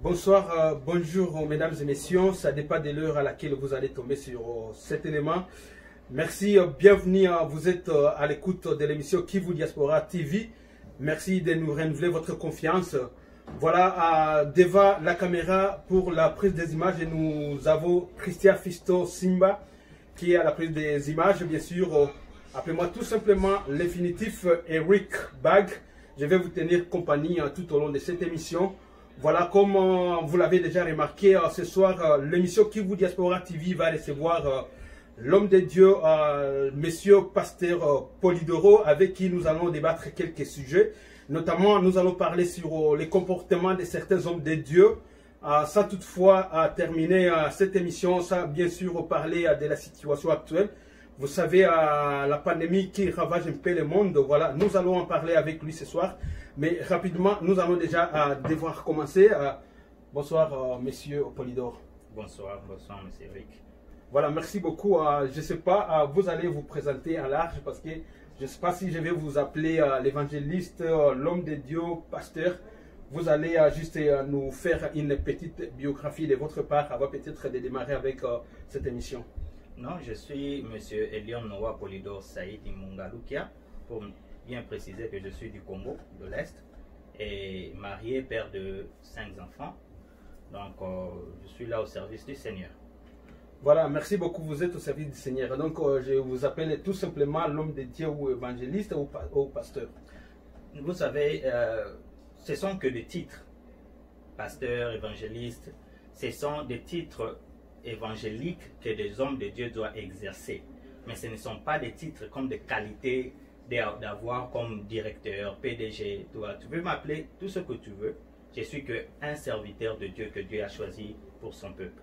Bonsoir, bonjour mesdames et messieurs, ça dépend de l'heure à laquelle vous allez tomber sur cet élément. Merci, bienvenue, vous êtes à l'écoute de l'émission Kivu Diaspora TV. Merci de nous renouveler votre confiance. Voilà, devant la caméra pour la prise des images, nous avons Christian Fisto Simba qui est à la prise des images, bien sûr. Appelez-moi tout simplement l'infinitif Eric Bag. Je vais vous tenir compagnie tout au long de cette émission. Voilà, comme vous l'avez déjà remarqué, ce soir, l'émission Kivu Diaspora TV va recevoir l'homme de Dieu, monsieur pasteur Polydoro, avec qui nous allons débattre quelques sujets. Notamment, nous allons parler sur les comportements de certains hommes de Dieu, sans toutefois terminer cette émission, sans bien sûr parler de la situation actuelle. Vous savez, la pandémie qui ravage un peu le monde, voilà, nous allons en parler avec lui ce soir. Mais rapidement, nous allons déjà devoir commencer. Bonsoir, monsieur Polydor. Bonsoir, monsieur Eric. Voilà, merci beaucoup. Je ne sais pas, vous allez vous présenter en large parce que je ne sais pas si je vais vous appeler l'évangéliste, l'homme de Dieu, pasteur. Vous allez juste nous faire une petite biographie de votre part avant peut-être de démarrer avec cette émission. Non, je suis monsieur Elion Noah Polydor Saïd Mungalukia, pour bien préciser que je suis du Congo, de l'Est, et marié, père de 5 enfants. Donc, je suis là au service du Seigneur. Voilà, merci beaucoup. Vous êtes au service du Seigneur. Donc, je vous appelle tout simplement l'homme de Dieu ou évangéliste ou pasteur. Vous savez, ce sont que des titres. Pasteur, évangéliste, ce sont des titres évangéliques que des hommes de Dieu doivent exercer. Mais ce ne sont pas des titres comme des qualités d'avoir comme directeur, PDG. Tu peux m'appeler tout ce que tu veux. Je suis qu'un serviteur de Dieu que Dieu a choisi pour son peuple.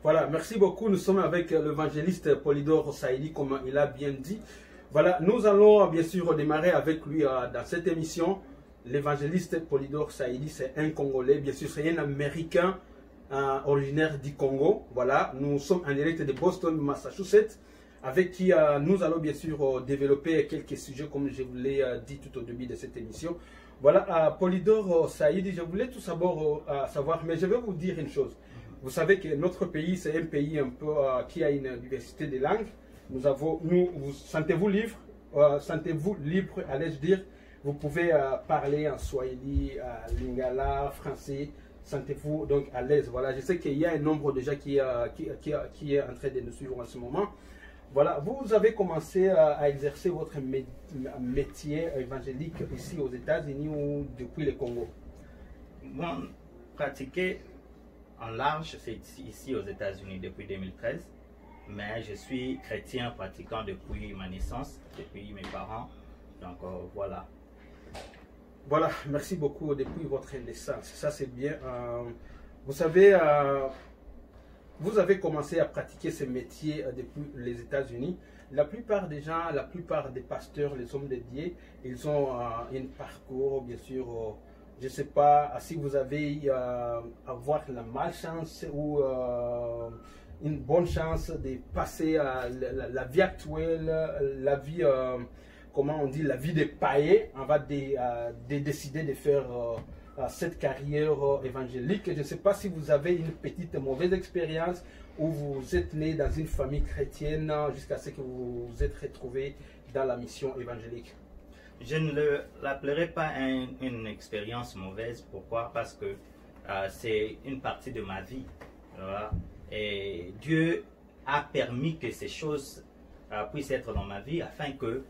Voilà, merci beaucoup. Nous sommes avec l'évangéliste Polydor Saïdi, comme il a bien dit. Voilà, nous allons bien sûr démarrer avec lui dans cette émission. L'évangéliste Polydor Saïdi, c'est un Congolais, bien sûr, c'est un Américain originaire du Congo. Voilà, nous sommes en direct de Boston, Massachusetts, avec qui nous allons bien sûr développer quelques sujets, comme je vous l'ai dit tout au début de cette émission. Voilà, Polydor Saïdi, je voulais tout d'abord savoir, mais je vais vous dire une chose. Vous savez que notre pays, c'est un pays un peu qui a une diversité de langues. Vous sentez-vous libre, allais-je dire. Vous pouvez parler en Swahili, Lingala, français. Sentez-vous donc à l'aise. Voilà, je sais qu'il y a un nombre déjà qui est en train de nous suivre en ce moment. Voilà, vous avez commencé à exercer votre métier évangélique ici aux États-Unis ou depuis le Congo? Bon, pratiquer en large, c'est ici aux États-Unis depuis 2013, mais je suis chrétien pratiquant depuis ma naissance, depuis mes parents, donc voilà. Voilà, merci beaucoup depuis votre naissance, ça c'est bien. Vous savez, vous avez commencé à pratiquer ce métier depuis les États-Unis. La plupart des gens, la plupart des pasteurs, les hommes de Dieu, ils ont un parcours, bien sûr. Je ne sais pas si vous avez avoir la malchance ou une bonne chance de passer la vie actuelle, la vie, comment on dit, la vie des païens, on va décider de faire cette carrière évangélique. Je ne sais pas si vous avez une petite mauvaise expérience ou vous êtes né dans une famille chrétienne jusqu'à ce que vous vous êtes retrouvé dans la mission évangélique. Je ne l'appellerai pas une expérience mauvaise. Pourquoi? Parce que c'est une partie de ma vie. Voilà. Et Dieu a permis que ces choses puissent être dans ma vie afin que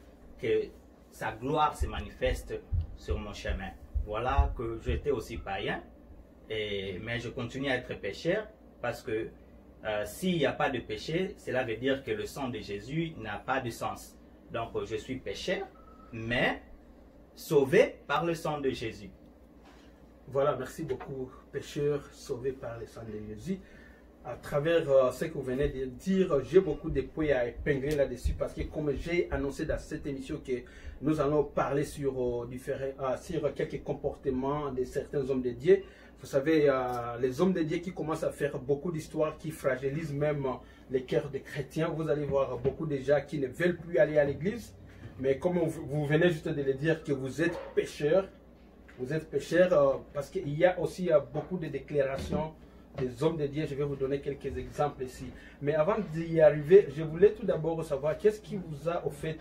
sa gloire se manifeste sur mon chemin. Voilà que j'étais aussi païen, mais je continue à être pécheur parce que s'il n'y a pas de péché, cela veut dire que le sang de Jésus n'a pas de sens. Donc je suis pécheur, mais sauvé par le sang de Jésus. Voilà, merci beaucoup, pécheur sauvé par le sang de Jésus. À travers ce que vous venez de dire, j'ai beaucoup de points à épingler là-dessus parce que comme j'ai annoncé dans cette émission que nous allons parler sur quelques comportements de certains hommes de Dieu. Vous savez, les hommes de Dieu qui commencent à faire beaucoup d'histoires, qui fragilisent même les cœurs des chrétiens. Vous allez voir beaucoup de gens qui ne veulent plus aller à l'église. Mais comme vous venez juste de le dire que vous êtes pécheurs, vous êtes pécheur, parce qu'il y a aussi beaucoup de déclarations des hommes de Dieu. Je vais vous donner quelques exemples ici. Mais avant d'y arriver, je voulais tout d'abord savoir qu'est-ce qui vous a au fait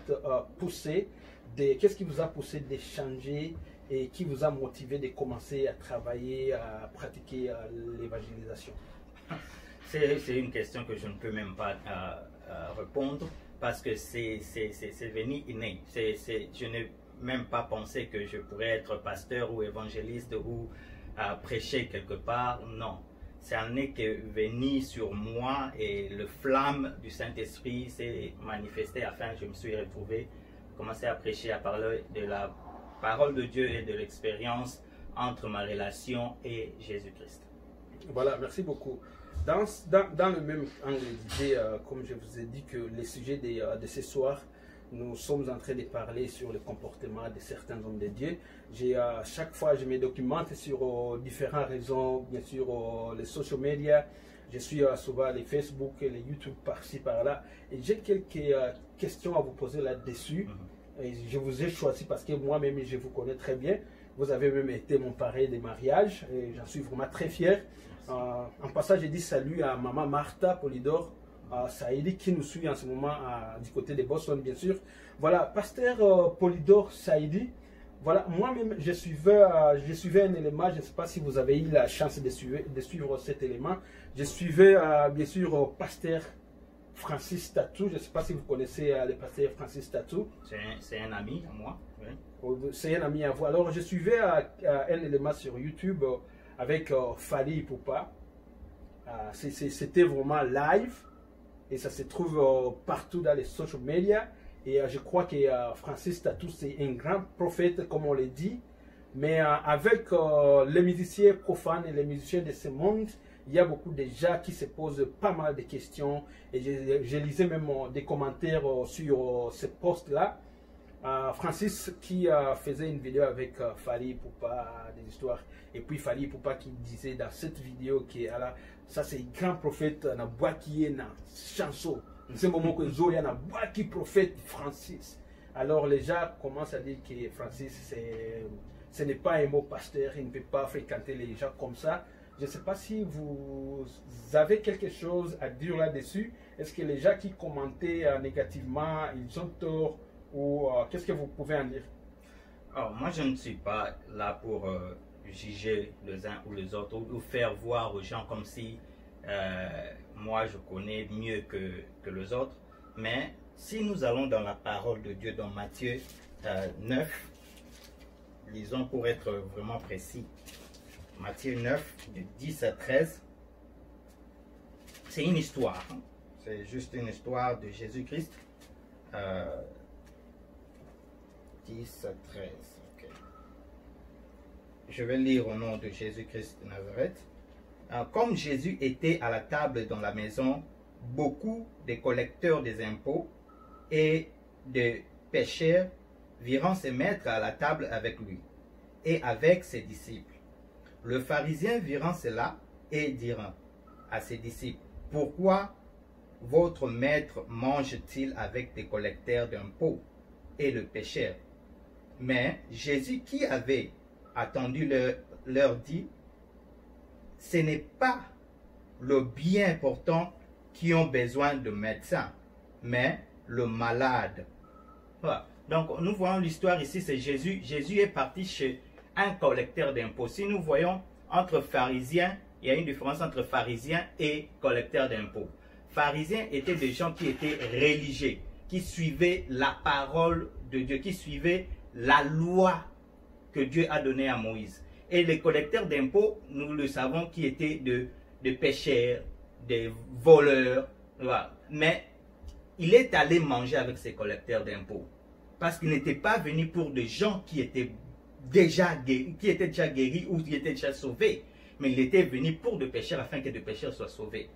poussé, qu'est-ce qui vous a poussé d'échanger et qui vous a motivé de commencer à travailler, à pratiquer l'évangélisation. C'est une question que je ne peux même pas répondre parce que c'est venu inné. Je n'ai même pas pensé que je pourrais être pasteur ou évangéliste ou prêcher quelque part. Non. Ça n'est que venu sur moi et le flamme du Saint-Esprit s'est manifesté afin que je me suis retrouvé, commencer à prêcher, à parler de la parole de Dieu et de l'expérience entre ma relation et Jésus-Christ. Voilà, merci beaucoup. Dans le même angle d'idée, comme je vous ai dit que le sujet de ce soir, nous sommes en train de parler sur le comportement de certains hommes de Dieu. Chaque fois, je me documente sur différentes raisons, bien sûr, les social media. Je suis souvent les Facebook et les YouTube par-ci, par-là. Et j'ai quelques questions à vous poser là-dessus. Et je vous ai choisi parce que moi-même, je vous connais très bien. Vous avez même été mon parrain de mariage et j'en suis vraiment très fier. En passant, je dis salut à maman Martha Polydor Saïdi qui nous suit en ce moment du côté de Boston, bien sûr. Voilà, pasteur Polydor Saïdi. Voilà, moi-même, je suivais un élément. Je ne sais pas si vous avez eu la chance de suivre cet élément. Je suivais, bien sûr, pasteur Francis Tatou. Je ne sais pas si vous connaissez le pasteur Francis Tatou. C'est un ami à moi. Oui. C'est un ami à vous. Alors, je suivais un élément sur YouTube avec Fali Ipupa. C'était vraiment live et ça se trouve partout dans les social media. Et je crois que Francis Tatou, c'est un grand prophète, comme on le dit. Mais avec les musiciens profanes et les musiciens de ce monde, il y a beaucoup de gens qui se posent pas mal de questions. Et je lisais même des commentaires sur ce post-là. Francis qui faisait une vidéo avec Fali Ipupa, des histoires. Et puis Fali Ipupa qui disait dans cette vidéo que ça c'est un grand prophète, na bois qui est na chanson. C'est un moment que Zoé a bois qui prophète Francis. Alors les gens commencent à dire que Francis ce n'est pas un mot pasteur, il ne peut pas fréquenter les gens comme ça. Je ne sais pas si vous avez quelque chose à dire là-dessus. Est-ce que les gens qui commentaient négativement, ils ont tort ou qu'est-ce que vous pouvez en dire? Alors, moi, je ne suis pas là pour juger les uns ou les autres ou faire voir aux gens comme si moi je connais mieux que les autres. Mais si nous allons dans la parole de Dieu, dans Matthieu 9, lisons pour être vraiment précis. Matthieu 9, de 10 à 13. C'est une histoire. Hein? C'est juste une histoire de Jésus-Christ. 10 à 13. Okay. Je vais lire au nom de Jésus-Christ de Nazareth. Comme Jésus était à la table dans la maison, beaucoup de collecteurs des impôts et de pécheurs virent se mettre à la table avec lui et avec ses disciples. Le pharisien virant cela et dira à ses disciples, « Pourquoi votre maître mange-t-il avec des collecteurs d'impôts et de pécheurs ?» Mais Jésus qui avait attendu leur dit, « Ce n'est pas le bien portant qui ont besoin de médecins, mais le malade. » Voilà. Donc nous voyons l'histoire ici, c'est Jésus. Jésus est parti chez un collecteur d'impôts. Si nous voyons entre pharisiens, il y a une différence entre pharisiens et collecteurs d'impôts. Pharisiens étaient des gens qui étaient religieux, qui suivaient la parole de Dieu, qui suivaient la loi que Dieu a donnée à Moïse. Et les collecteurs d'impôts, nous le savons, qui étaient de pécheurs, des voleurs. Voilà. Mais il est allé manger avec ces collecteurs d'impôts. Parce qu'il n'était pas venu pour des gens qui étaient déjà guéris ou qui étaient déjà sauvés. Mais il était venu pour des pécheurs afin que des pécheurs soient sauvés.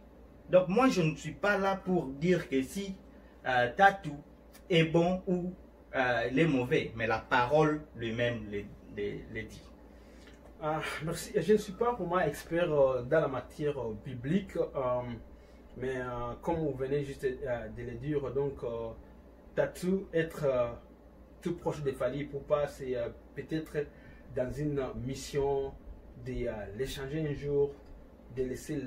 Donc moi, je ne suis pas là pour dire que si Tatou est bon ou il est mauvais. Mais la parole lui-même le dit. Merci. Je ne suis pas pour moi expert dans la matière biblique. Mais comme vous venez juste de le dire, donc Tatou, être tout proche de Fali Ipupa, c'est peut-être dans une mission de l'échanger un jour, de laisser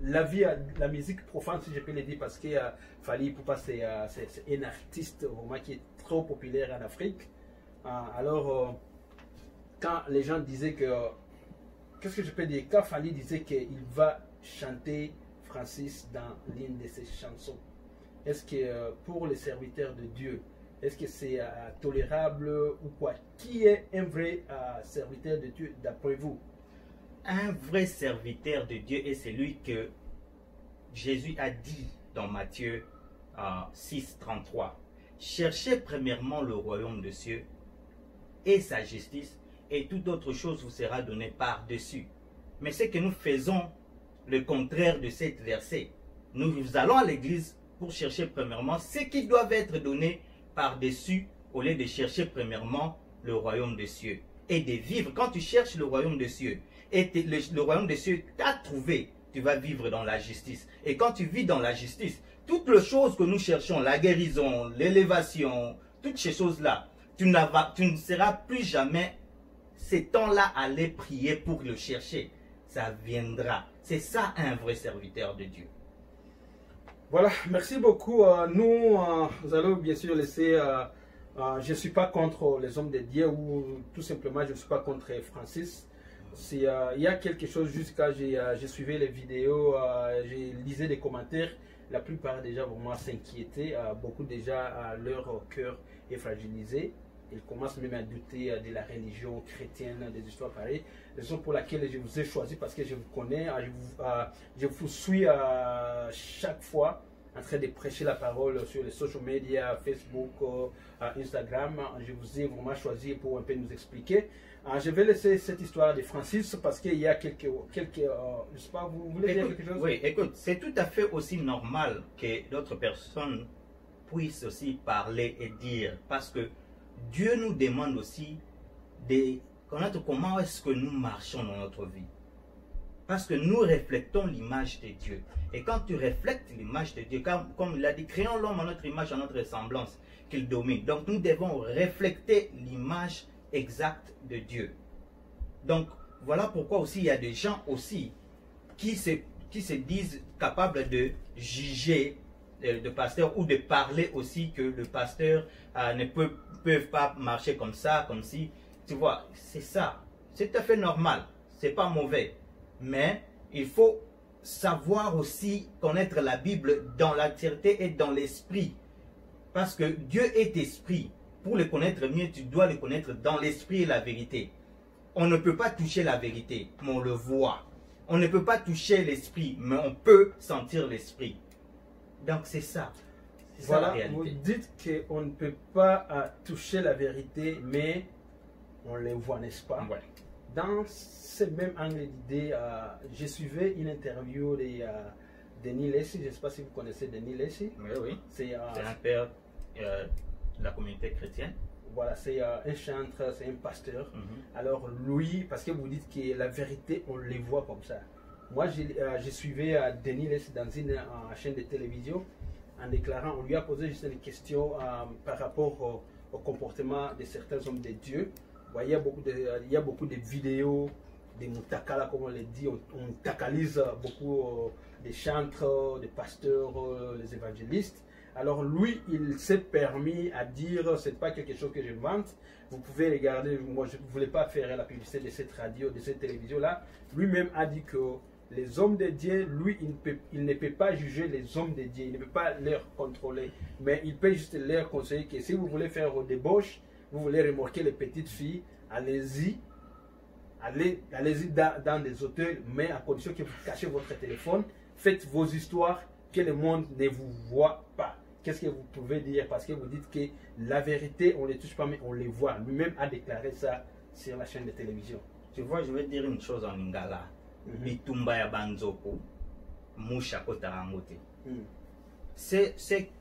la musique profane, si je peux le dire, parce que Fally Ipupa, c'est un artiste vraiment qui est trop populaire en Afrique. Alors, quand les gens disaient que, qu'est-ce que je peux dire, quand Fally disait qu'il va chanter Francis dans l'une de ses chansons, est-ce que pour les serviteurs de Dieu, est-ce que c'est tolérable ou quoi? Qui est un vrai serviteur de Dieu d'après vous? Un vrai serviteur de Dieu est celui que Jésus a dit dans Matthieu 6, 33. Cherchez premièrement le royaume de cieux et sa justice, et toute autre chose vous sera donnée par-dessus. Mais c'est que nous faisons le contraire de cet verset. Nous allons à l'église pour chercher premièrement ce qui doit être donné par-dessus, au lieu de chercher premièrement le royaume des cieux et de vivre. Quand tu cherches le royaume des cieux et le royaume des cieux t'a trouvé, tu vas vivre dans la justice. Et quand tu vis dans la justice, toutes les choses que nous cherchons, la guérison, l'élévation, toutes ces choses-là, tu ne seras plus jamais ces temps-là à aller prier pour le chercher. Ça viendra. C'est ça un vrai serviteur de Dieu. Voilà, merci beaucoup. Nous allons bien sûr laisser... je ne suis pas contre les hommes de Dieu ou tout simplement je ne suis pas contre Francis. Il y a quelque chose, juste quand j'ai suivi les vidéos, j'ai lisé des commentaires, la plupart déjà vraiment s'inquiétaient, beaucoup déjà leur cœur est fragilisé. Ils commencent même à douter de la religion chrétienne, des histoires pareilles. Raison pour laquelle je vous ai choisi, parce que je vous connais, je vous suis chaque fois en train de prêcher la parole sur les social media, Facebook, Instagram. Je vous ai vraiment choisi pour un peu nous expliquer. Je vais laisser cette histoire de Francis parce qu'il y a quelques je sais pas, vous voulez dire quelque chose? Oui, écoute, c'est tout à fait aussi normal que d'autres personnes puissent aussi parler et dire, parce que Dieu nous demande aussi de connaître comment est-ce que nous marchons dans notre vie. Parce que nous reflétons l'image de Dieu. Et quand tu reflètes l'image de Dieu, comme il a dit, créons l'homme à notre image, à notre ressemblance, qu'il domine. Donc nous devons refléter l'image exacte de Dieu. Donc voilà pourquoi aussi il y a des gens aussi qui se disent capables de juger de pasteur ou de parler aussi que le pasteur ne peuvent pas marcher comme ça, comme si, tu vois, c'est ça, c'est tout à fait normal, c'est pas mauvais, mais il faut savoir aussi connaître la Bible dans l'entièreté et dans l'esprit, parce que Dieu est esprit. Pour le connaître mieux, tu dois le connaître dans l'esprit et la vérité. On ne peut pas toucher la vérité, mais on le voit. On ne peut pas toucher l'esprit, mais on peut sentir l'esprit. Donc c'est ça. Voilà, vous dites qu'on ne peut pas toucher la vérité, mais on les voit, n'est-ce pas? Ouais. Dans ce même angle d'idée, je suivais une interview de Denis Lacy. Je ne sais pas si vous connaissez Denis Lacy. Oui, oui. C'est un père de la communauté chrétienne. Voilà, c'est un chanteur, c'est un pasteur. Alors lui, parce que vous dites que la vérité, on les voit comme ça. Moi, je suivais Denis Lacy dans une chaîne de télévision en déclarant, on lui a posé juste une question par rapport au comportement de certains hommes de Dieu. Bon, il y a beaucoup de vidéos, des mutakala, comme on le dit, on takalise beaucoup des chantres, des pasteurs, les évangélistes. Alors lui, il s'est permis à dire, c'est pas quelque chose que je vante, vous pouvez regarder, moi je ne voulais pas faire la publicité de cette radio, de cette télévision-là. Lui-même a dit que les hommes de Dieu, lui, il ne peut pas juger les hommes de Dieu, il ne peut pas leur contrôler, mais il peut juste leur conseiller que si vous voulez faire vos débauches, vous voulez remorquer les petites filles, allez-y, allez-y dans des hôtels, mais à condition que vous cachez votre téléphone, faites vos histoires, que le monde ne vous voit pas. Qu'est-ce que vous pouvez dire? Parce que vous dites que la vérité, on ne les touche pas, mais on les voit. Lui-même a déclaré ça sur la chaîne de télévision. Tu vois, je vais dire une chose en lingala. Bitumba ya banzoko, musha kotarangote. Ceux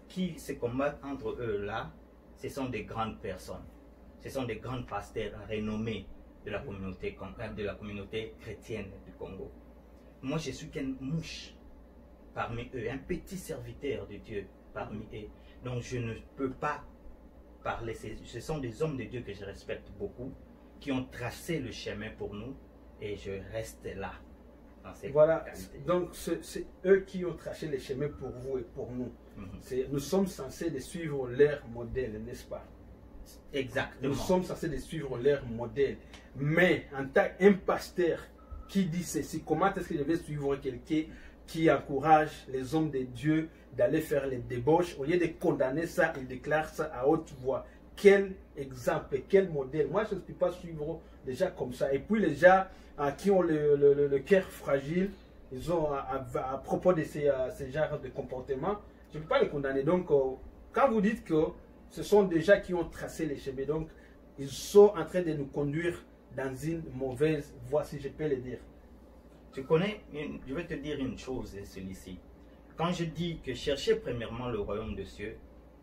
qui se combattent entre eux là, ce sont des grandes personnes. Ce sont des grands pasteurs renommés de la communauté chrétienne du Congo. Moi, je suis qu'une mouche parmi eux, un petit serviteur de Dieu parmi eux. Donc, je ne peux pas parler. Ce sont des hommes de Dieu que je respecte beaucoup, qui ont tracé le chemin pour nous, et je reste là. Voilà, donc c'est eux qui ont tracé les chemins pour vous et pour nous. Nous sommes censés de suivre leur modèle, n'est-ce pas? Exactement. Nous sommes censés de suivre leur modèle. Mais en tant qu'un pasteur qui dit ceci, comment est-ce que je vais suivre quelqu'un qui encourage les hommes de Dieu d'aller faire les débauches? Au lieu de condamner ça, il déclare ça à haute voix. Quel exemple, quel modèle? Moi, je ne peux pas suivre les gens comme ça. Et puis les gens qui ont le cœur fragile, ils ont à propos de ces genres de comportements, je ne peux pas les condamner. Donc, quand vous dites que ce sont des gens qui ont tracé les chemins, donc ils sont en train de nous conduire dans une mauvaise voie, si je peux le dire. Tu connais, je vais te dire une chose, celui-ci. Quand je dis que cherchez premièrement le royaume de cieux,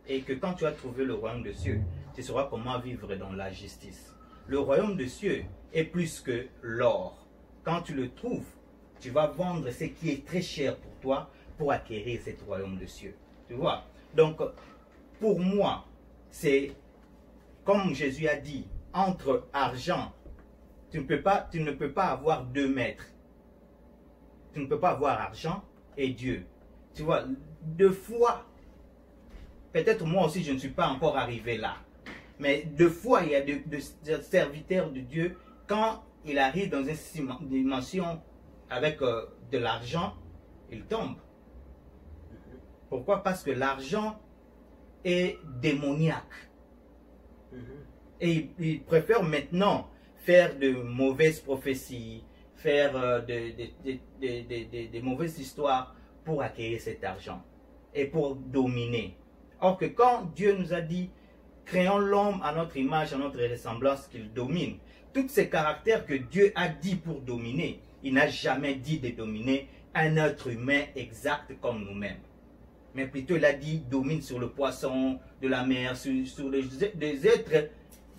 et que quand tu as trouvé le royaume de cieux, tu sauras comment vivre dans la justice. Le royaume de cieux est plus que l'or. Quand tu le trouves, tu vas vendre ce qui est très cher pour toi pour acquérir ce royaume de cieux. Tu vois? Donc, pour moi, c'est comme Jésus a dit, entre argent, tu ne peux pas avoir 2 maîtres. Tu ne peux pas avoir argent et Dieu. Tu vois, 2 fois, peut-être moi aussi je ne suis pas encore arrivé là. Mais 2 fois, il y a des serviteurs de Dieu, quand il arrive dans une dimension avec de l'argent, il tombe. Pourquoi? Parce que l'argent est démoniaque. Et il préfère maintenant faire de mauvaises prophéties, faire des mauvaises histoires pour acquérir cet argent et pour dominer. Or que quand Dieu nous a dit, créons l'homme à notre image, à notre ressemblance, qu'il domine, tous ces caractères que Dieu a dit pour dominer, il n'a jamais dit de dominer un être humain exact comme nous-mêmes. Mais plutôt il a dit domine sur le poisson de la mer, sur des êtres,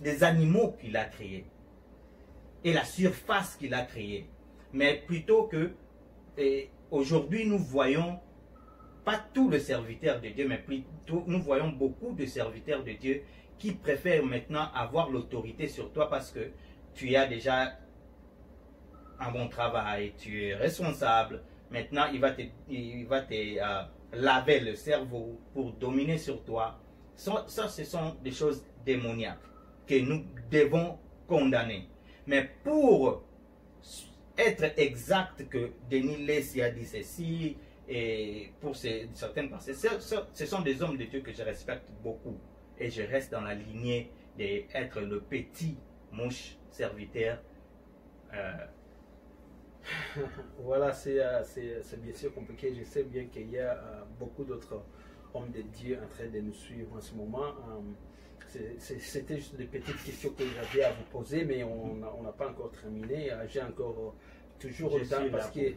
des animaux qu'il a créés et la surface qu'il a créée. Mais plutôt que aujourd'hui nous voyons pas tous les serviteurs de Dieu, mais plutôt nous voyons beaucoup de serviteurs de Dieu qui préfèrent maintenant avoir l'autorité sur toi parce que tu as déjà un bon travail, tu es responsable. Maintenant, il va te laver le cerveau pour dominer sur toi. Ça, ce sont des choses démoniaques que nous devons condamner. Mais pour être exact que Denis Lessy a dit ceci, et pour certaines pensées, ce sont des hommes de Dieu que je respecte beaucoup. Et je reste dans la lignée d'être le petit mouche serviteur. Voilà, c'est bien sûr compliqué. Je sais bien qu'il y a beaucoup d'autres hommes de Dieu en train de nous suivre en ce moment. C'était juste des petites questions que j'avais à vous poser, mais on n'a pas encore terminé. J'ai encore toujours le temps parce que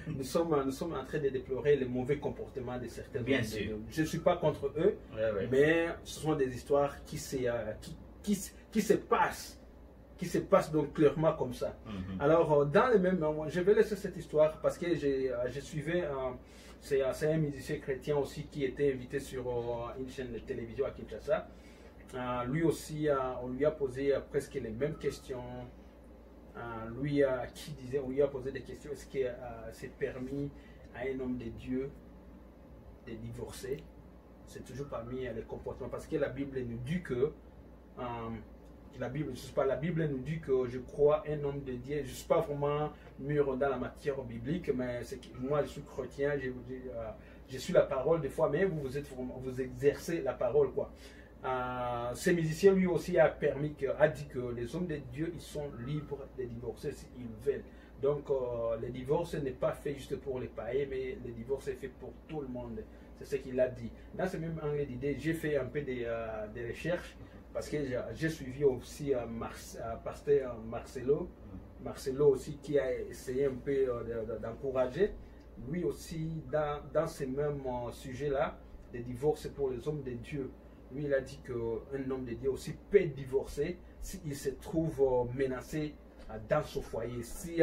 nous sommes en train de déplorer le mauvais comportement de certains. Bien sûr. Je ne suis pas contre eux, mais ce sont des histoires qui se passent donc clairement comme ça. Alors, dans le même moment, je vais laisser cette histoire parce que je suivais, c'est un musicien chrétien aussi qui était invité sur une chaîne de télévision à Kinshasa. Lui aussi, on lui a posé presque les mêmes questions. On lui a posé des questions. Est-ce que c'est permis à un homme de Dieu de divorcer? C'est toujours parmi les comportements. Parce que la Bible nous dit que la Bible nous dit que je crois un homme de Dieu. Je ne suis pas vraiment mûr dans la matière biblique, mais moi je suis chrétien, je suis la parole des fois, mais vous exercez la parole quoi. Ce musicien lui aussi a dit que les hommes de Dieu ils sont libres de divorcer s'ils veulent. Donc le divorce n'est pas fait juste pour les païens, mais le divorce est fait pour tout le monde. C'est ce qu'il a dit. Dans ce même angle d'idée, j'ai fait un peu des recherches. Parce que j'ai suivi aussi pasteur Marcelo aussi qui a essayé un peu d'encourager. Lui aussi, dans ces mêmes sujets-là, des divorces pour les hommes de Dieu. Lui, il a dit qu'un homme de Dieu aussi peut divorcer s'il se trouve menacé dans son foyer. Si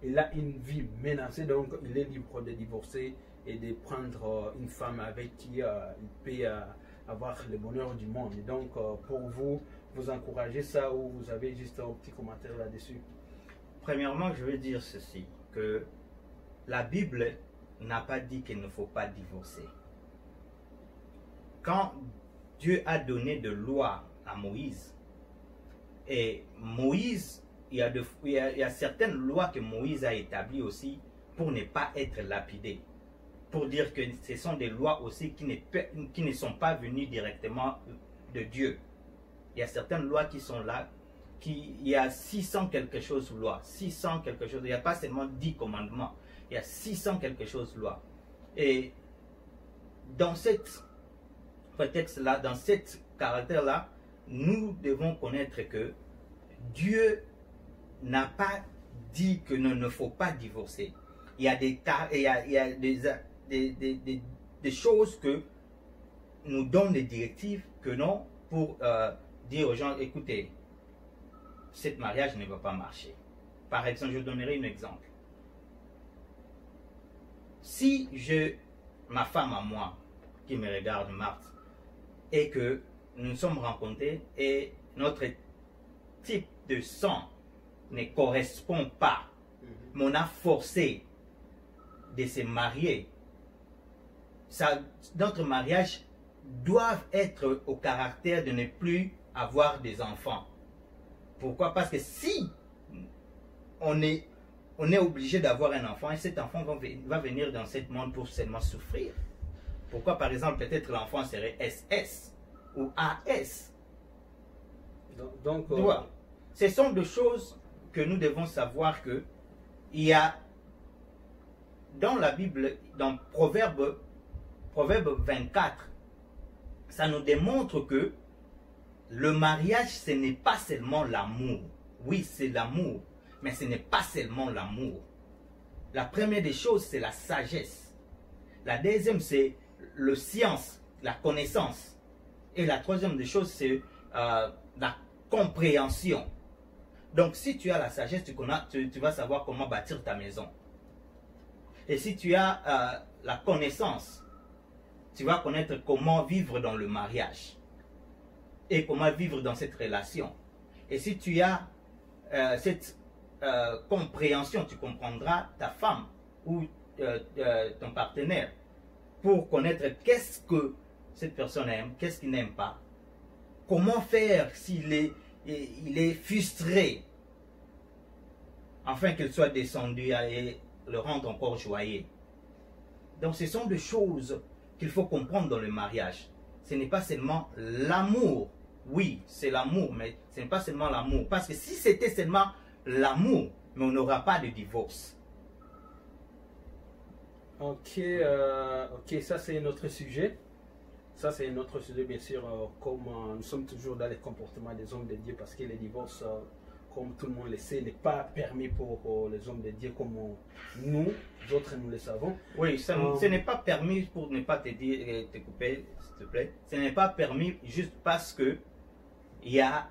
il a une vie menacée, donc il est libre de divorcer et de prendre une femme avec qui il peut avoir le bonheur du monde. Et donc, pour vous, vous encouragez ça ou vous avez juste un petit commentaire là-dessus? Premièrement, je veux dire ceci, que la Bible n'a pas dit qu'il ne faut pas divorcer. Quand Dieu a donné de loi à Moïse, et Moïse, il y a certaines lois que Moïse a établies aussi pour ne pas être lapidé. Pour dire que ce sont des lois aussi qui ne sont pas venues directement de Dieu. Il y a certaines lois qui sont là, il y a 600 quelque chose lois, 600 quelque chose, il n'y a pas seulement 10 commandements, il y a 600 quelque chose lois. Et dans cette prétexte-là, dans cet caractère-là, nous devons connaître que Dieu n'a pas dit que ne faut pas divorcer. Il y a des choses que nous donnent des directives que non, pour dire aux gens, écoutez, ce mariage ne va pas marcher. Par exemple, je vous donnerai un exemple. Si ma femme à moi, qui me regarde, Marthe, et que nous nous sommes rencontrés et notre type de sang ne correspond pas, mais on a forcé de se marier, notre mariage doit être au caractère de ne plus avoir des enfants. Pourquoi? Parce que si on est obligé d'avoir un enfant, et cet enfant va venir dans ce monde pour seulement souffrir. Pourquoi? Par exemple, peut-être l'enfant serait SS ou AS. Donc, ce sont des choses que nous devons savoir que il y a dans la Bible, dans Proverbe 24, ça nous démontre que le mariage, ce n'est pas seulement l'amour. Oui, c'est l'amour, mais ce n'est pas seulement l'amour. La première des choses, c'est la sagesse. La deuxième, c'est la science, la connaissance. Et la troisième des choses, c'est la compréhension. Donc, si tu as la sagesse, tu vas savoir comment bâtir ta maison. Et si tu as la connaissance, tu vas connaître comment vivre dans le mariage et comment vivre dans cette relation. Et si tu as cette compréhension, tu comprendras ta femme ou ton partenaire pour connaître qu'est-ce que cette personne aime, qu'est-ce qu'il n'aime pas, comment faire s'il est frustré, afin qu'il soit descendu et le rendre encore joyeux. Donc ce sont des choses qu'il faut comprendre dans le mariage. Ce n'est pas seulement l'amour. Oui, c'est l'amour, mais ce n'est pas seulement l'amour. Parce que si c'était seulement l'amour, mais on n'aura pas de divorce. Ok, ça c'est notre sujet. Ça c'est notre sujet, bien sûr, comme nous sommes toujours dans les comportements des hommes de Dieu, parce que les divorces, comme tout le monde le sait, n'est pas permis pour les hommes de Dieu comme nous autres, nous le savons. Oui, ce n'est pas permis, pour ne pas te couper, s'il te plaît. Ce n'est pas permis juste parce que il y a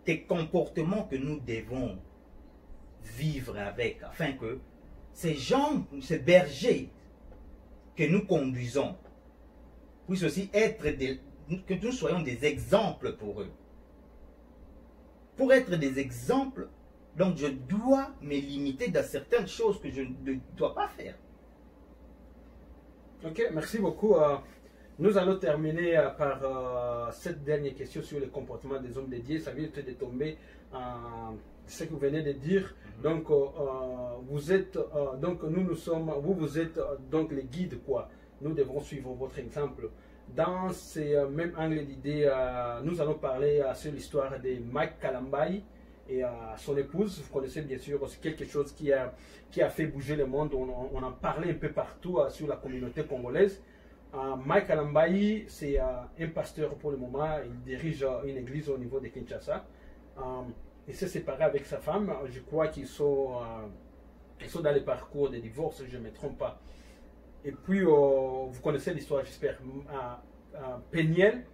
des comportements que nous devons vivre avec, afin que ces gens, ces bergers que nous conduisons, puissent aussi être que nous soyons des exemples pour eux. Pour être des exemples, donc je dois me limiter dans certaines choses que je ne dois pas faire. Ok, merci beaucoup. Nous allons terminer par cette dernière question sur le comportement des hommes de Dieu. Ça vient de tomber ce que vous venez de dire. Donc, vous êtes, donc nous sommes, vous êtes donc les guides, quoi. Nous devrons suivre votre exemple. Dans ces mêmes angles d'idées, nous allons parler sur l'histoire de Mike Kalambayi et son épouse. Vous connaissez bien sûr, c'est quelque chose qui a fait bouger le monde. On en parlait un peu partout sur la communauté congolaise. Mike Kalambayi, c'est un pasteur pour le moment. Il dirige une église au niveau de Kinshasa. Il s'est séparé avec sa femme. Je crois qu'ils sont dans le parcours de divorce, je ne me trompe pas. Et puis, vous connaissez l'histoire, j'espère. Peniel,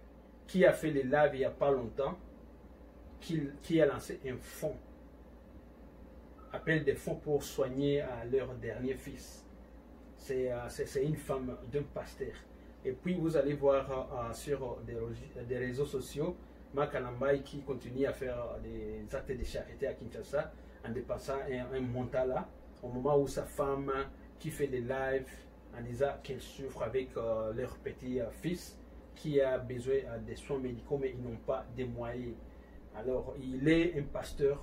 qui a fait les lives il n'y a pas longtemps, qui a lancé un fonds. Appel des fonds pour soigner leur dernier fils. C'est une femme d'un pasteur. Et puis vous allez voir sur des réseaux sociaux, Marc Alambaye qui continue à faire des actes de charité à Kinshasa en dépassant un montant là, au moment où sa femme qui fait des lives en disant qu'elle souffre avec leur petit fils qui a besoin de soins médicaux mais ils n'ont pas de moyens. Alors il est un pasteur,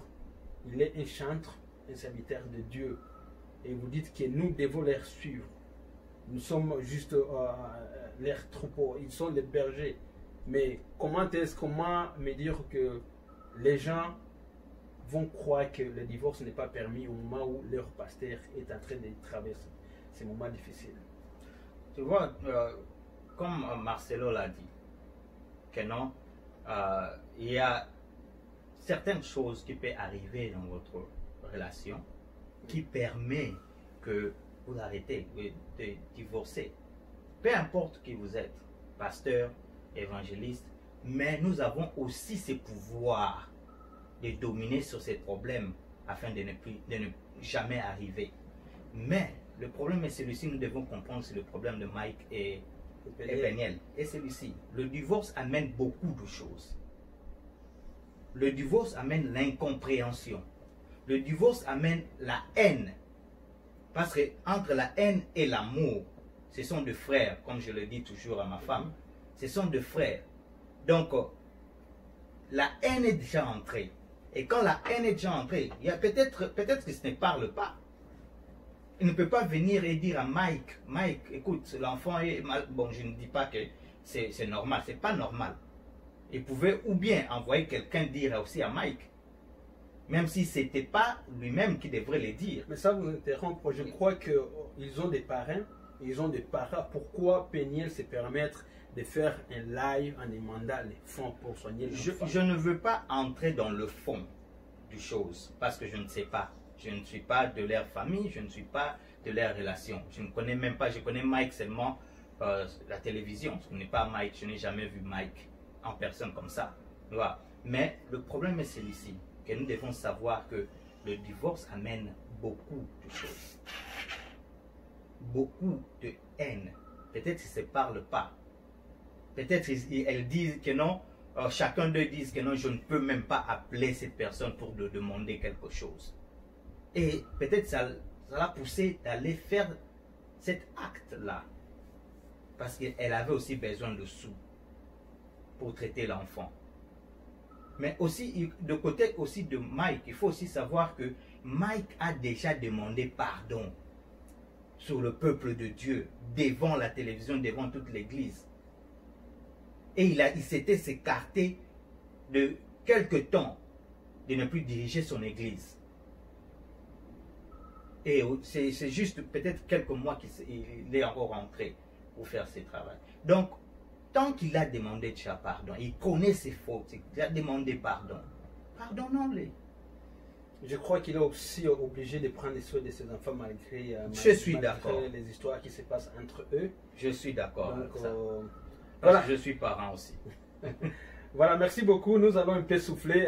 il est un chantre, un serviteur de Dieu. Et vous dites que nous devons les suivre. Nous sommes juste leurs troupeaux, ils sont les bergers. Mais comment me dire que les gens vont croire que le divorce n'est pas permis au moment où leur pasteur est en train de traverser ces moments difficiles? Tu vois, comme Marcelo l'a dit, que non, il y a certaines choses qui peuvent arriver dans votre relation qui permet que vous arrêtez de divorcer. Peu importe qui vous êtes, pasteur, évangéliste, mais nous avons aussi ces pouvoirs de dominer sur ces problèmes afin de ne jamais arriver. Mais le problème est celui-ci, nous devons comprendre, c'est le problème de Mike et Peniel. Et celui-ci, le divorce amène beaucoup de choses. Le divorce amène l'incompréhension. Le divorce amène la haine. Parce que entre la haine et l'amour, ce sont deux frères, comme je le dis toujours à ma femme, ce sont deux frères. Donc, la haine est déjà entrée. Et quand la haine est déjà entrée, il y a peut-être que ce ne parle pas. Il ne peut pas venir et dire à Mike, Mike, écoute, l'enfant est mal. Bon, je ne dis pas que c'est normal, c'est pas normal. Il pouvait ou bien envoyer quelqu'un dire aussi à Mike, même si ce n'était pas lui-même qui devrait le dire. Mais ça vous interrompt, je crois qu'ils ont des parrains, ils ont des parents. Pourquoi Peniel se permettre de faire un live en demandant les fonds pour soigner l'enfant? Je ne veux pas entrer dans le fond du chose, parce que je ne sais pas. Je ne suis pas de leur famille, je ne suis pas de leur relation. Je ne connais même pas, je connais Mike seulement la télévision. Je ne connais pas Mike, je n'ai jamais vu Mike en personne comme ça. Voilà. Mais le problème est celui-ci, que nous devons savoir que le divorce amène beaucoup de choses. Beaucoup de haine. Peut-être qu'ils ne se parlent pas. Peut-être qu'elles disent que non, chacun d'eux disent que non, je ne peux même pas appeler cette personne pour lui demander quelque chose. Et peut-être ça l'a poussé d'aller faire cet acte-là. Parce qu'elle avait aussi besoin de sous pour traiter l'enfant. Mais aussi, de côté aussi de Mike, il faut aussi savoir que Mike a déjà demandé pardon sur le peuple de Dieu, devant la télévision, devant toute l'église. Et il s'était écarté de quelque temps de ne plus diriger son église. Et c'est juste peut-être quelques mois qu'il est encore rentré pour faire ce travail. Donc, tant qu'il a demandé déjà pardon, il connaît ses fautes, il a demandé pardon, pardonnons-les. Je crois qu'il est aussi obligé de prendre les soins de ses enfants malgré les histoires qui se passent entre eux. Je suis d'accord avec ça. Voilà. Je suis parent aussi. Voilà, merci beaucoup. Nous allons un peu souffler.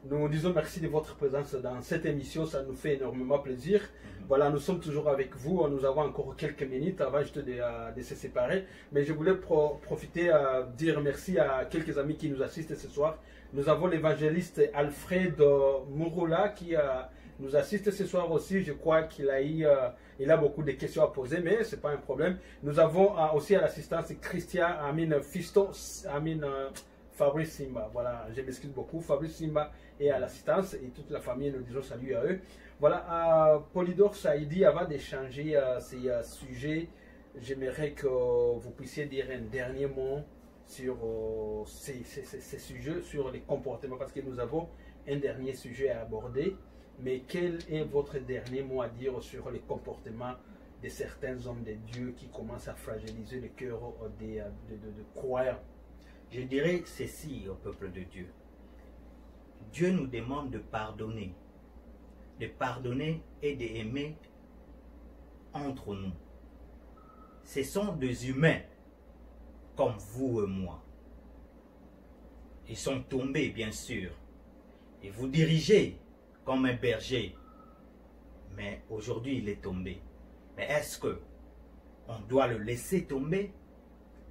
Nous disons merci de votre présence dans cette émission. Ça nous fait énormément plaisir. Voilà, nous sommes toujours avec vous. Nous avons encore quelques minutes avant juste de se séparer. Mais je voulais profiter dire merci à quelques amis qui nous assistent ce soir. Nous avons l'évangéliste Alfred Mouroula qui nous assiste ce soir aussi. Je crois qu'il a beaucoup de questions à poser, mais ce n'est pas un problème. Nous avons aussi à l'assistance Christian Fabrice Simba. Voilà, je m'excuse beaucoup. Fabrice Simba est à l'assistance et toute la famille, nous disons salut à eux. Voilà, Polydor Saïdi, avant d'échanger ces sujets, j'aimerais que vous puissiez dire un dernier mot sur ces sujets, sur les comportements, parce que nous avons un dernier sujet à aborder. Mais quel est votre dernier mot à dire sur les comportements de certains hommes de Dieu qui commencent à fragiliser le cœur de croyants? Je dirais ceci au peuple de Dieu. Dieu nous demande de pardonner et d'aimer entre nous. Ce sont des humains comme vous et moi. Ils sont tombés, bien sûr. Et vous dirigez comme un berger. Mais aujourd'hui, il est tombé. Mais est-ce que on doit le laisser tomber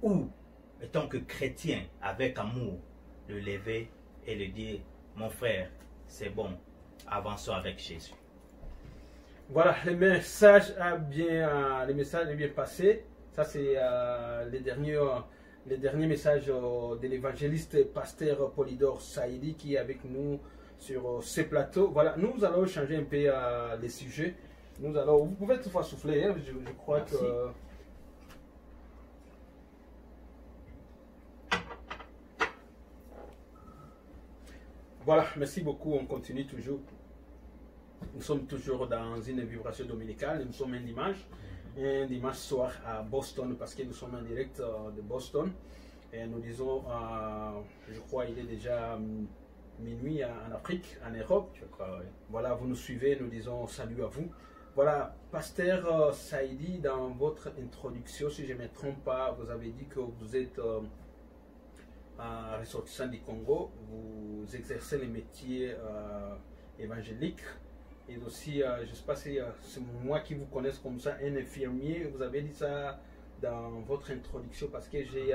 ou, en tant que chrétien, avec amour, le lever et le dire, mon frère, c'est bon, avançons avec Jésus. Voilà, le message est bien passé. Ça, c'est les derniers messages de l'évangéliste pasteur Polydore Saïdi qui est avec nous sur ce plateau. Voilà, nous allons changer un peu les sujets. Vous pouvez toutefois souffler, hein, je crois. Merci. Que... Voilà, merci beaucoup, on continue toujours. Nous sommes toujours dans une vibration dominicale, nous sommes un dimanche soir à Boston, parce que nous sommes en direct de Boston. Et nous disons, je crois il est déjà minuit en Afrique, en Europe. Je crois, oui. Voilà, vous nous suivez, nous disons salut à vous. Voilà, pasteur Saïdi, dans votre introduction, si je ne me trompe pas, vous avez dit que vous êtes ressortissant du Congo, vous exercez les métiers évangéliques. Et aussi, je ne sais pas si c'est moi qui vous connaisse comme ça, un infirmier. Vous avez dit ça dans votre introduction parce que j'ai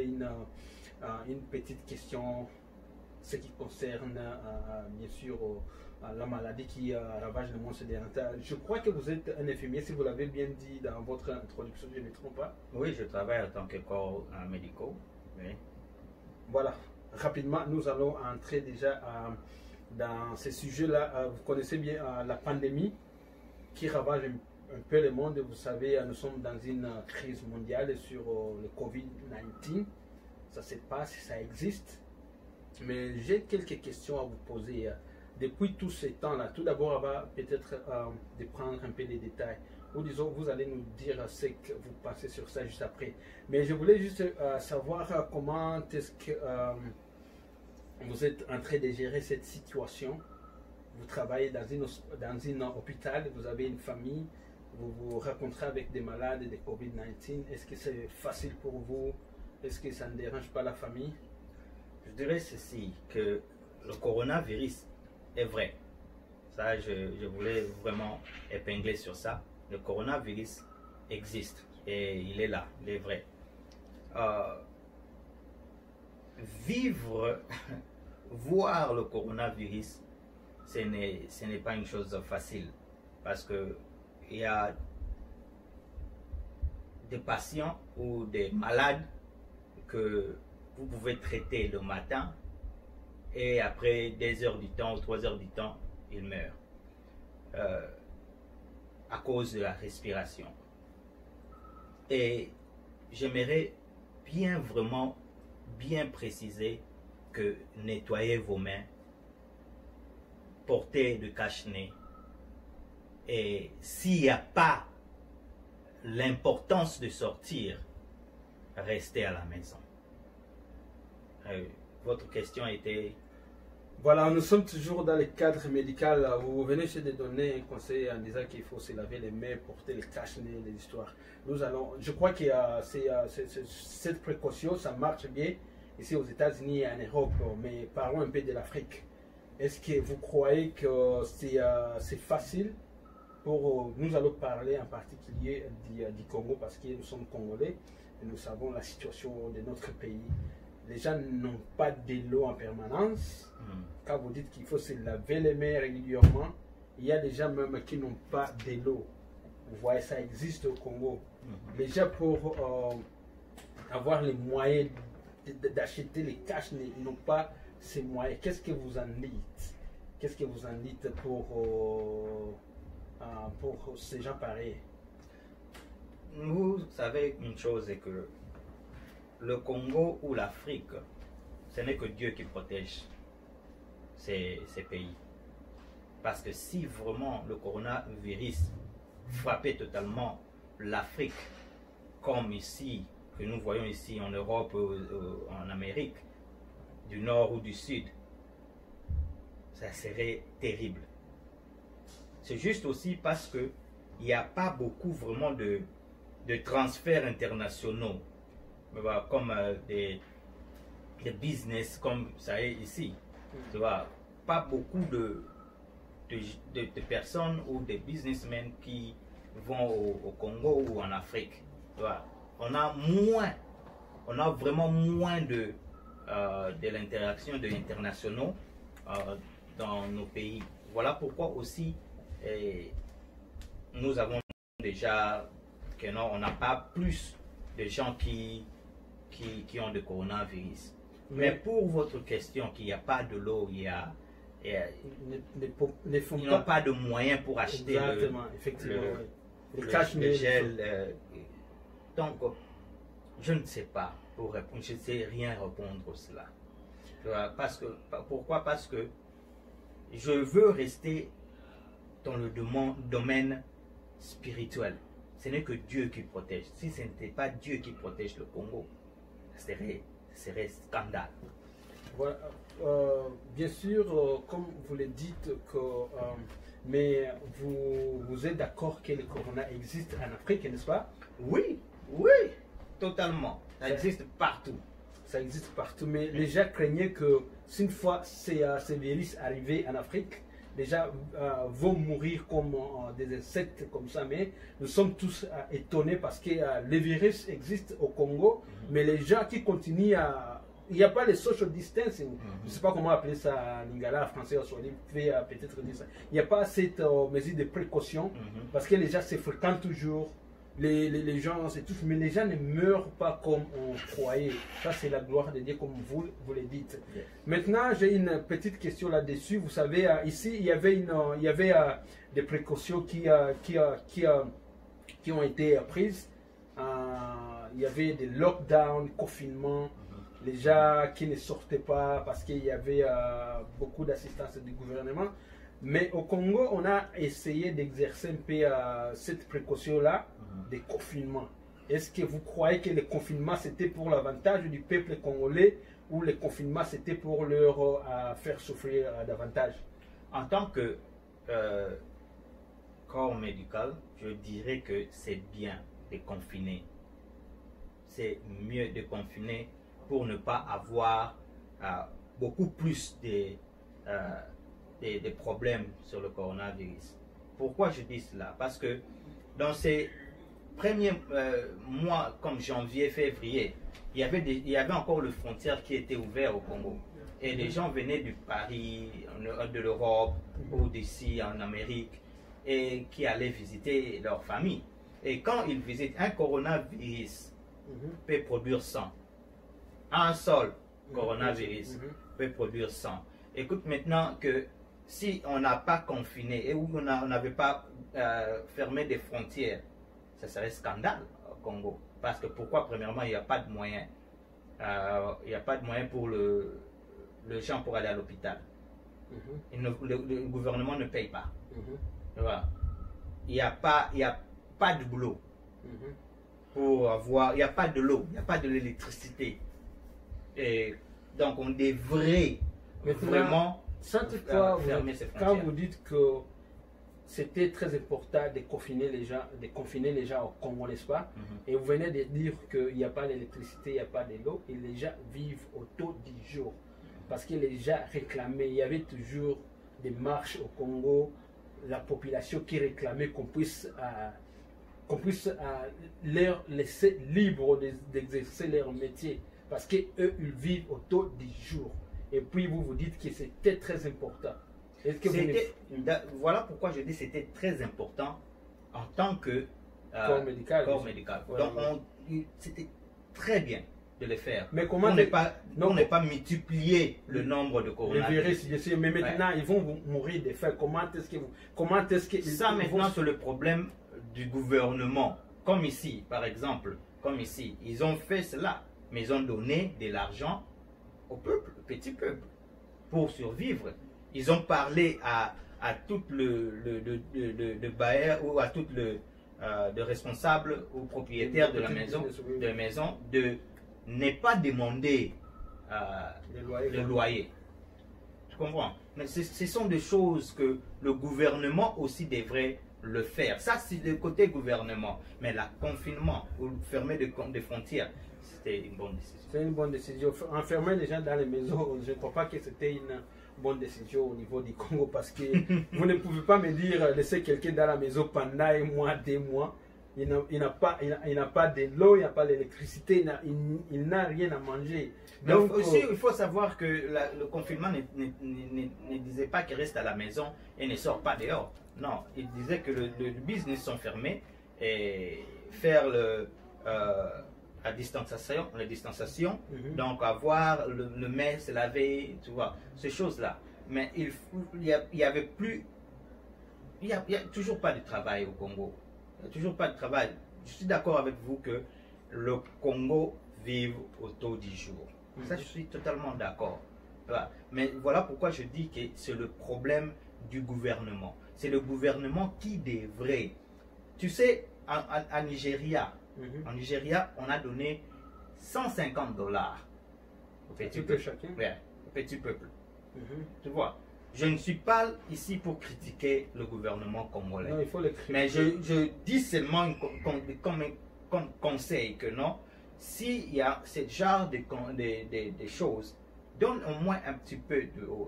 une petite question, ce qui concerne bien sûr la maladie qui ravage le monde sédentaire. Je crois que vous êtes un infirmier, si vous l'avez bien dit dans votre introduction, je ne me trompe pas. Oui, je travaille en tant que corps médical. Oui. Voilà, rapidement, nous allons entrer déjà dans ces sujets-là. Vous connaissez bien la pandémie qui ravage un peu le monde. Vous savez, nous sommes dans une crise mondiale sur le Covid-19. Ça se passe, ça existe. Mais j'ai quelques questions à vous poser. Depuis tout ce temps-là, tout d'abord, avant peut-être de prendre un peu les détails. Ou disons, vous allez nous dire ce que vous pensez sur ça juste après. Mais je voulais juste savoir comment est-ce que vous êtes en train de gérer cette situation. Vous travaillez dans un hôpital, vous avez une famille, vous vous rencontrez avec des malades de Covid-19. Est-ce que c'est facile pour vous? Est-ce que ça ne dérange pas la famille? Je dirais ceci, que le coronavirus est vrai. Ça, je voulais vraiment épingler sur ça. Le coronavirus existe et il est là, il est vrai. Vivre, voir le coronavirus, ce n'est pas une chose facile parce que il y a des patients ou des malades que vous pouvez traiter le matin et après 2 heures du temps ou 3 heures du temps, ils meurent à cause de la respiration. Et j'aimerais vraiment bien préciser que nettoyer vos mains, porter le cache-nez, et s'il n'y a pas l'importance de sortir, restez à la maison. Votre question était... Voilà, nous sommes toujours dans le cadre médical. Vous venez chez de donner un conseil en disant qu'il faut se laver les mains, porter le cache-nez, les histoires. Nous allons, je crois que cette précaution, ça marche bien ici aux États-Unis et en Europe, mais parlons un peu de l'Afrique. Est-ce que vous croyez que c'est facile pour... Nous allons parler en particulier du Congo parce que nous sommes Congolais et nous savons la situation de notre pays. Les gens n'ont pas de l'eau en permanence. Quand vous dites qu'il faut se laver les mains régulièrement, il y a des gens même qui n'ont pas de l'eau. Vous voyez, ça existe au Congo. Les gens, pour avoir les moyens d'acheter les cash, n'ont pas ces moyens. Qu'est-ce que vous en dites? Qu'est-ce que vous en dites pour ces gens pareils? Vous savez une chose, c'est que le Congo ou l'Afrique, ce n'est que Dieu qui protège ces pays. Parce que si vraiment le coronavirus frappait totalement l'Afrique, comme ici, que nous voyons ici en Europe, en Amérique, du Nord ou du Sud, ça serait terrible. C'est juste aussi parce que il n'y a pas beaucoup vraiment de transferts internationaux, comme des business comme ça est ici. Tu vois, pas beaucoup de personnes ou des businessmen qui vont au Congo ou en Afrique. Tu vois, on a vraiment moins de l'interaction de internationaux dans nos pays. Voilà pourquoi aussi nous avons déjà que non, on n'a pas plus de gens qui ont le coronavirus. Mais pour votre question, qu'il n'y a pas de l'eau, ils n'ont pas de moyens pour acheter le gel. Donc, je ne sais pas pour répondre, je ne sais rien répondre à cela. Pourquoi? Parce que je veux rester dans le domaine spirituel. Ce n'est que Dieu qui protège. Si ce n'était pas Dieu qui protège le Congo, ce serait scandale. Voilà, bien sûr, comme vous le dites, mais vous êtes d'accord que le corona existe en Afrique, n'est-ce pas? Oui, totalement. Ça existe partout. Ça existe partout, mais les gens craignaient que si une fois ces virus arrivés en Afrique, les gens vont mourir comme des insectes comme ça, mais nous sommes tous étonnés parce que les virus existent au Congo, mais les gens qui continuent à... Il n'y a pas le social distancing, je ne sais pas comment appeler ça en lingala, en français, en swahili, peut-être dire ça. Il n'y a pas cette mesure de précaution parce que les gens se fréquentent toujours. Les gens se touchent, mais les gens ne meurent pas comme on croyait. Ça, c'est la gloire de Dieu, comme vous le dites. Yes. Maintenant, j'ai une petite question là-dessus. Vous savez, ici, il y avait des précautions qui ont été prises. Il y avait des lockdowns, confinements, les gens qui ne sortaient pas parce qu'il y avait beaucoup d'assistance du gouvernement. Mais au Congo, on a essayé d'exercer un peu cette précaution-là des confinements. Est-ce que vous croyez que le confinement c'était pour l'avantage du peuple congolais ou le confinement c'était pour leur faire souffrir davantage? En tant que corps médical, je dirais que c'est bien de confiner. C'est mieux de confiner pour ne pas avoir beaucoup plus des problèmes sur le coronavirus. Pourquoi je dis cela? Parce que dans ces premiers mois comme janvier, février, il y avait encore le frontière qui était ouvert au Congo. Et les gens venaient du Paris, de l'Europe ou d'ici en Amérique et qui allaient visiter leur famille. Et quand ils visitent, un coronavirus peut produire 100. Un seul coronavirus peut produire 100. Écoute, maintenant que si on n'a pas confiné et où on n'avait pas fermé des frontières, ça serait scandale au Congo. Parce que pourquoi? Premièrement, il n'y a pas de moyens. Il n'y a pas de moyens pour le gens pour aller à l'hôpital. Le gouvernement ne paye pas. Voilà. Il n'y a pas de boulot. Pour avoir, il n'y a pas de l'eau, il n'y a pas de l'électricité. Et donc on devrait vraiment fermer ces frontières. Quand vous dites que c'était très important de confiner les gens au Congo, n'est-ce pas? Et vous venez de dire qu'il n'y a pas d'électricité, il n'y a pas de l'eau, et les gens vivent au taux du jour. Parce que les gens réclamaient, il y avait toujours des marches au Congo, la population qui réclamait qu'on puisse leur laisser libre d'exercer leur métier. Parce qu'eux, ils vivent au taux du jour. Et puis vous vous dites que c'était très important. Voilà pourquoi je dis que c'était très important en tant que corps médical. Donc c'était très bien de le faire. Mais comment on n'est pas multiplier le nombre de coronavirus. Les virus, mais maintenant ils vont mourir de faim. Comment est-ce que ça maintenant c'est le problème du gouvernement. Comme ici, par exemple, ils ont fait cela, mais ils ont donné de l'argent au peuple, au petit peuple, pour survivre. Ils ont parlé à tout le bailleur ou à tout le responsable ou propriétaire de la maison de ne pas demander le loyer. Tu comprends? Mais ce sont des choses que le gouvernement aussi devrait le faire. Ça, c'est le côté gouvernement. Mais le confinement ou fermer des frontières, c'était une bonne décision. C'est une bonne décision. Enfermer les gens dans les maisons, je ne crois pas que c'était une bonne décision au niveau du Congo parce que vous ne pouvez pas me dire laisser quelqu'un dans la maison pendant un mois, 2 mois. il n'a pas de l'eau, il n'a pas l'électricité, il n'a rien à manger. Donc aussi, il faut savoir que le confinement ne disait pas qu'il reste à la maison et ne sort pas dehors. Non, il disait que le business sont fermés et faire la distanciation, donc avoir le mail, se laver, tu vois, ces choses-là. Mais il y avait plus, il y a toujours pas de travail au Congo. Il n'y a toujours pas de travail. Je suis d'accord avec vous que le Congo vive au taux du jour. Ça, je suis totalement d'accord. Voilà. Mais voilà pourquoi je dis que c'est le problème du gouvernement. C'est le gouvernement qui devrait. Tu sais, en Nigeria, en Nigeria, on a donné $150 au petit peuple. Ouais, au petit peuple. Tu vois, je ne suis pas ici pour critiquer le gouvernement congolais. Non, il faut le critiquer. Mais je dis seulement comme conseil que non, s'il y a ce genre de choses, donne au moins un petit peu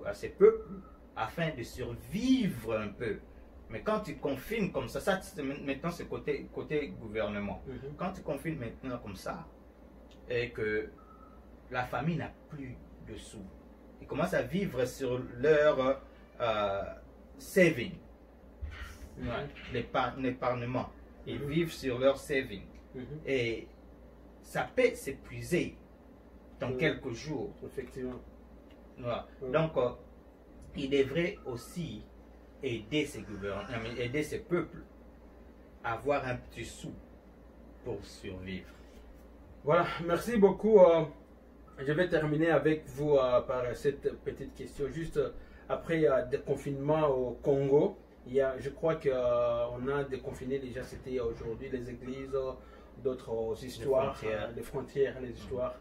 à ces peuples afin de survivre un peu. Mais quand tu confines comme ça maintenant c'est côté gouvernement. Quand tu confines maintenant comme ça, et que la famille n'a plus de sous, ils commencent à vivre sur leur saving, l'épargnement. Ils vivent sur leur saving. Et ça peut s'épuiser dans quelques jours. Effectivement. Voilà. Donc, il devrait aussi aider ces gouvernements, aider ces peuples à avoir un petit sou pour survivre. Voilà, merci beaucoup. Je vais terminer avec vous par cette petite question. Juste après des confinements au Congo, je crois qu'on a déconfiné déjà, c'était aujourd'hui les églises, d'autres histoires, les frontières, les histoires.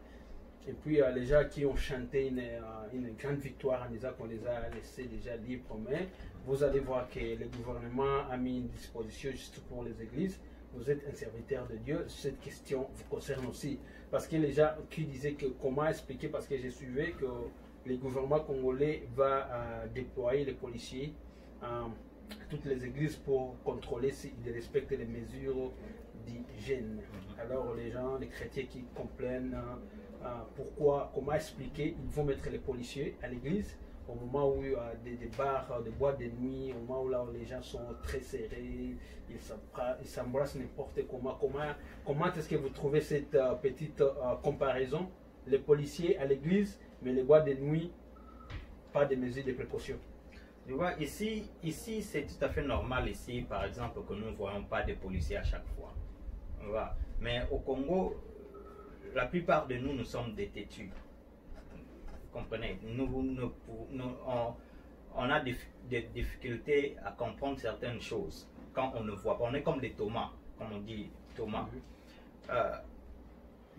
Et puis les gens qui ont chanté une grande victoire en disant qu'on les a laissés déjà libres. Mais vous allez voir que le gouvernement a mis une disposition juste pour les églises. Vous êtes un serviteur de Dieu. Cette question vous concerne aussi. Parce que les gens qui disaient que comment expliquer, parce que j'ai suivi que le gouvernement congolais va déployer les policiers à toutes les églises pour contrôler s'ils respectent les mesures d'hygiène. Alors les gens, les chrétiens qui complainent comment expliquer, ils vont mettre les policiers à l'église au moment où il y a des bars, des boîtes de nuit, au moment où là, les gens sont très serrés, ils s'embrassent n'importe comment. Comment est-ce que vous trouvez cette petite comparaison? Les policiers à l'église, mais les boîtes de nuit, pas de mesures de précaution. Tu vois, ici c'est tout à fait normal ici, par exemple, que nous ne voyons pas de policiers à chaque fois. Voilà. Mais au Congo, la plupart de nous sommes des têtus. Vous comprenez? On a des difficultés à comprendre certaines choses quand on ne voit pas. On est comme des tomates, comme on dit Thomas.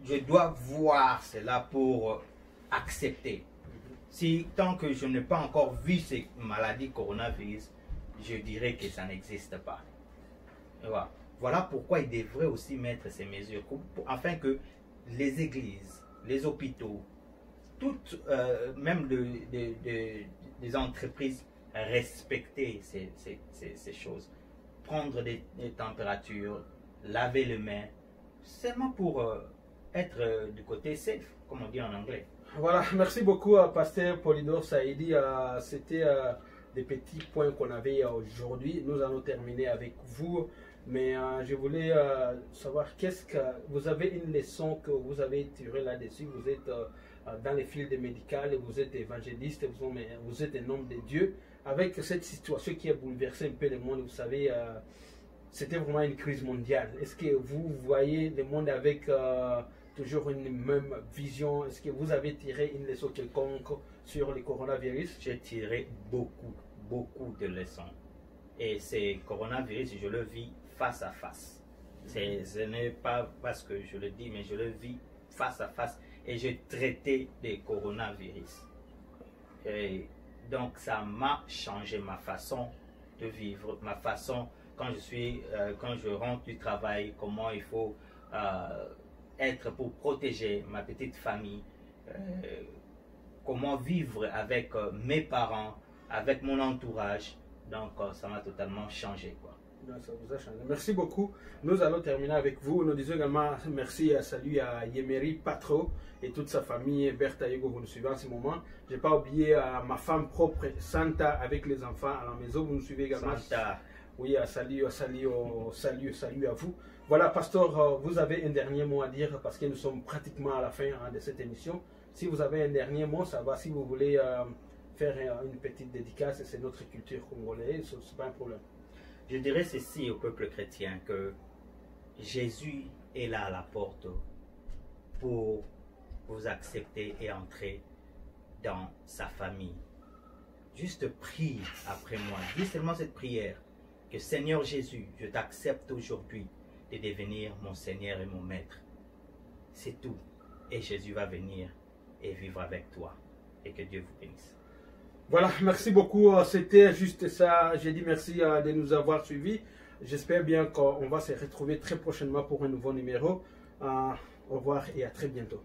Je dois voir cela pour accepter. Si tant que je n'ai pas encore vu ces maladies coronavirus, je dirais que ça n'existe pas. Voilà pourquoi il devrait aussi mettre ces mesures, afin que les églises, les hôpitaux, toutes, même des entreprises, respecter ces choses. Prendre des températures, laver les mains, seulement pour être du côté safe, comme on dit en anglais. Voilà, merci beaucoup à Pasteur Polydore Saïdi. C'était des petits points qu'on avait aujourd'hui. Nous allons terminer avec vous. Mais je voulais savoir, qu'est-ce que vous avez une leçon que vous avez tirée là-dessus. Vous êtes dans les files médicales, vous êtes évangéliste, vous êtes un homme de Dieu. Avec cette situation qui a bouleversé un peu le monde, vous savez, c'était vraiment une crise mondiale. Est-ce que vous voyez le monde avec toujours une même vision? Est-ce que vous avez tiré une leçon quelconque sur le coronavirus? J'ai tiré beaucoup de leçons. Et ces coronavirus, je le vis face à face. Ce n'est pas parce que je le dis, mais je le vis face à face. Et j'ai traité des coronavirus. Et donc ça m'a changé ma façon de vivre, ma façon quand je rentre du travail, comment il faut être pour protéger ma petite famille, comment vivre avec mes parents, avec mon entourage. Donc ça m'a totalement changé, quoi. Ça vous a changé. Merci beaucoup. Nous allons terminer avec vous. Nous disons également merci et salut à Yemery Patro et toute sa famille. Bertha Yego, vous nous suivez en ce moment. Je n'ai pas oublié ma femme propre, Santa, avec les enfants à la maison. Vous nous suivez également. Santa. Oui, salut à vous. Voilà, pasteur, vous avez un dernier mot à dire parce que nous sommes pratiquement à la fin de cette émission. Si vous avez un dernier mot, ça va. Si vous voulez faire une petite dédicace, c'est notre culture congolaise, ce n'est pas un problème. Je dirais ceci au peuple chrétien, que Jésus est là à la porte pour vous accepter et entrer dans sa famille. Juste prie après moi. Dis seulement cette prière, que Seigneur Jésus, je t'accepte aujourd'hui de devenir mon Seigneur et mon Maître. C'est tout. Et Jésus va venir et vivre avec toi. Et que Dieu vous bénisse. Voilà, merci beaucoup. C'était juste ça. J'ai dit merci de nous avoir suivis. J'espère bien qu'on va se retrouver très prochainement pour un nouveau numéro. Au revoir et à très bientôt.